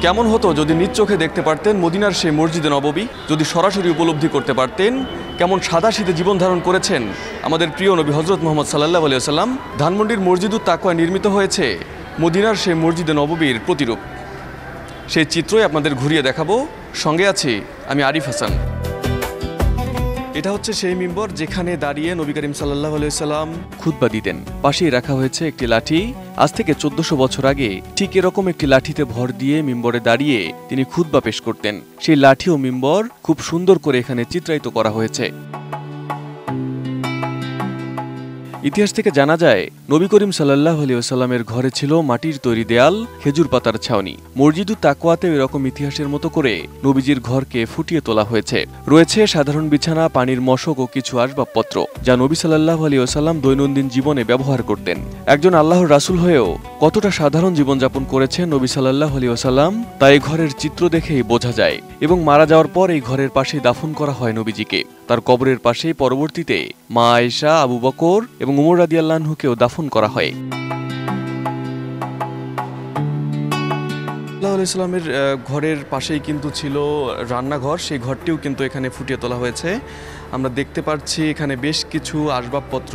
কেমন হতো যদি নিজ চোখে দেখতে পারতেন মদিনার সেই মসজিদে নববী, যদি সরাসরি উপলব্ধি করতে পারতেন কেমন সাদাসিধে জীবন ধারণ করেছেন আমাদের প্রিয় নবী হজরত মুহাম্মদ সাল্লাল্লাহু আলাইহি ওয়াসাল্লাম। ধানমন্ডির মসজিদুত তাকওয়ায় নির্মিত হয়েছে মদিনার সেই মসজিদে নববীর প্রতিরূপ। সেই চিত্রই আপনাদের ঘুরিয়ে দেখাবো। সঙ্গে আছি আমি আরিফ হাসান। এটা হচ্ছে সেই মিম্বর যেখানে দাঁড়িয়ে নবী করিম সাল্লাল্লাহু আলাইহি ওয়াসাল্লাম খুতবা দিতেন। পাশেই রাখা হয়েছে একটি লাঠি। আজ থেকে 1400 বছর আগে ঠিক এরকম একটি লাঠিতে ভর দিয়ে মিম্বরে দাঁড়িয়ে তিনি খুতবা পেশ করতেন। সেই লাঠি ও মিম্বর খুব সুন্দর করে এখানে চিত্রায়িত করা হয়েছে। ইতিহাস থেকে জানা যায় নবী করিম সাল্লাল্লাহু আলাইহি ওয়াসাল্লামের ঘরে ছিল মাটির তৈরি দেয়াল, খেজুর পাতার ছাউনি। মসজিদুত তাকওয়াতে এরকম ইতিহাসের মতো করে নবীজির ঘরকে ফুটিয়ে তোলা হয়েছে। রয়েছে সাধারণ বিছানা, পানির মশক ও কিছু আসবাবপত্র যা নবী সাল্লাল্লাহু আলাইহি ওয়াসাল্লাম দৈনন্দিন জীবনে ব্যবহার করতেন। একজন আল্লাহর রাসূল হয়েও কতটা সাধারণ জীবনযাপন করেছেন নবী সাল্লাল্লাহু আলাইহি ওয়াসাল্লাম তা এই ঘরের চিত্র দেখেই বোঝা যায়। এবং মারা যাওয়ার পর এই ঘরের পাশেই দাফন করা হয় নবীজিকে। তার কবরের পাশেই পরবর্তীতে মা আয়েশা, আবু বকর এবং উমর রাদিয়াল্লাহু আনহুকেও দাফন করা হয়। সাল্লাল্লাহু আলাইহি ওয়াসাল্লামের ঘরের পাশেই কিন্তু ছিল রান্নাঘর, সেই ঘরটিও কিন্তু এখানে ফুটিয়ে তোলা হয়েছে। আমরা দেখতে পাচ্ছি এখানে বেশ কিছু আসবাবপত্র,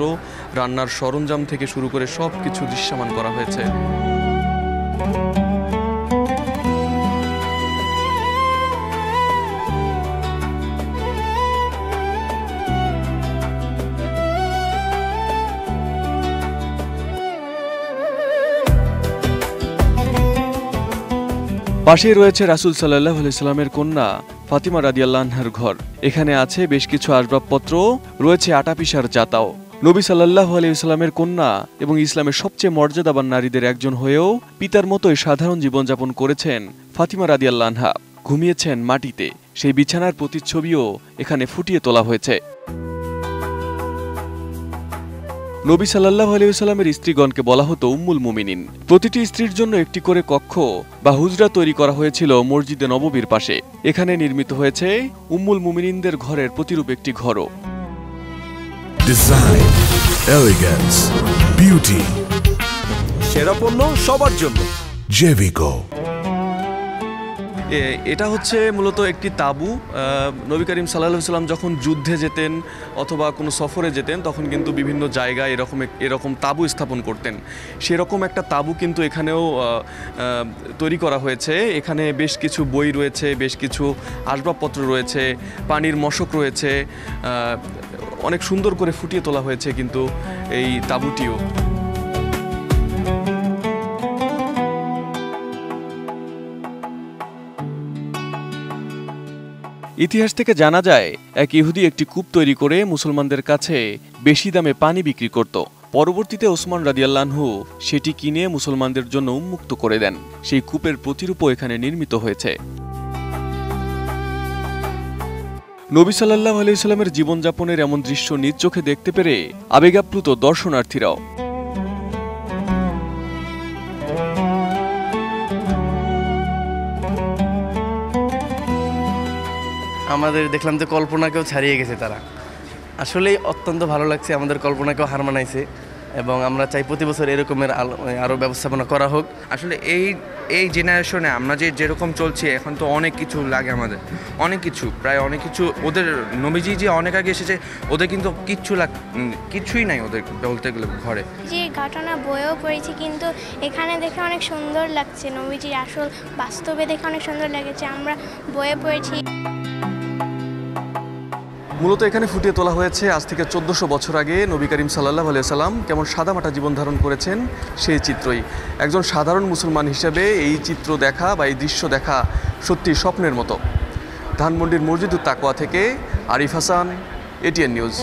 রান্নার সরঞ্জাম থেকে শুরু করে সব কিছু দৃশ্যমান করা হয়েছে। পাশেই রয়েছে রাসূল সাল্লাল্লাহু আলাইহি ওয়াসাল্লামের কন্যা ফাতিমা রাদিয়াল্লাহু আনহার ঘর। এখানে আছে বেশ কিছু আসবাবপত্র, রয়েছে আটা পিষার জাতাও। নবী সাল্লাল্লাহু আলাইহি ওয়াসাল্লামের কন্যা এবং ইসলামের সবচেয়ে মর্যাদাবান নারীদের একজন হয়েও পিতার মতোই সাধারণ জীবনযাপন করেছেন ফাতিমা রাদিয়াল্লাহু আনহা। ঘুমিয়েছেন মাটিতে, সেই বিছানার প্রতিচ্ছবিও এখানে ফুটিয়ে তোলা হয়েছে। নবী সাল্লাল্লাহু আলাইহি ওয়াসাল্লামের স্ত্রীগণকে বলা হতো উম্মুল মুমিনিন। প্রতিটি স্ত্রীর জন্য একটি করে কক্ষ বা হুজরা তৈরি করা হয়েছিল মসজিদে নববীর পাশে। এখানে নির্মিত হয়েছে উম্মুল মুমিনিনদের ঘরের প্রতিরূপ একটি ঘরও। ডিজাইন, এলিগেন্স, বিউটি, সেরা পণ্য সবার জন্য জেভিকো। এটা হচ্ছে মূলত একটি তাঁবু। নবী করিম সাল্লাল্লাহু আলাইহি ওয়াসাল্লাম যখন যুদ্ধে যেতেন অথবা কোনো সফরে যেতেন তখন কিন্তু বিভিন্ন জায়গায় এরকম তাঁবু স্থাপন করতেন। সেরকম একটা তাঁবু কিন্তু এখানেও তৈরি করা হয়েছে। এখানে বেশ কিছু বই রয়েছে, বেশ কিছু আসবাবপত্র রয়েছে, পানির মশক রয়েছে। অনেক সুন্দর করে ফুটিয়ে তোলা হয়েছে কিন্তু এই তাঁবুটিও। ইতিহাস থেকে জানা যায় এক ইহুদি একটি কূপ তৈরি করে মুসলমানদের কাছে বেশি দামে পানি বিক্রি করত। পরবর্তীতে ওসমান রাদিয়াল্লাহু আনহু সেটি কিনে মুসলমানদের জন্য উন্মুক্ত করে দেন। সেই কূপের প্রতিরূপও এখানে নির্মিত হয়েছে। নবী সাল্লাল্লাহু আলাইহি ওয়াসাল্লামের জীবনযাপনের এমন দৃশ্য নিজ চোখে দেখতে পেরে আবেগাপ্লুত দর্শনার্থীরাও। আমাদের দেখলাম যে কল্পনাকেও ছাড়িয়ে গেছে তারা। আসলেই অত্যন্ত ভালো লাগছে, আমাদের কল্পনাকেও হার মানাইছে এবং আমরা চাই প্রতি বছর এরকমের আরও ব্যবস্থাপনা করা হোক। আসলে এই জেনারেশনে আমরা যেরকম চলছি এখন তো অনেক কিছু লাগে আমাদের, অনেক কিছু, প্রায় অনেক কিছু। ওদের নবীজি যে অনেক আগে এসেছে, ওদের কিন্তু কিছুই নাই ওদের বলতে গেলে ঘরে। যে ঘটনা বইও পড়েছি কিন্তু এখানে দেখে অনেক সুন্দর লাগছে। নবীজির আসল বাস্তবে দেখে অনেক সুন্দর লেগেছে, আমরা বইয়ে পড়েছি। মূলত এখানে ফুটিয়ে তোলা হয়েছে আজ থেকে 1400 বছর আগে নবী করিম সাল্লাল্লাহু আলাইহি ওয়াসাল্লাম কেমন সাদামাটা জীবন ধারণ করেছেন সেই চিত্রই। একজন সাধারণ মুসলমান হিসেবে এই চিত্র দেখা বা এই দৃশ্য দেখা সত্যি স্বপ্নের মতো। ধানমন্ডির মসজিদুত তাকওয়া থেকে আরিফ হাসান, এটিএন নিউজ।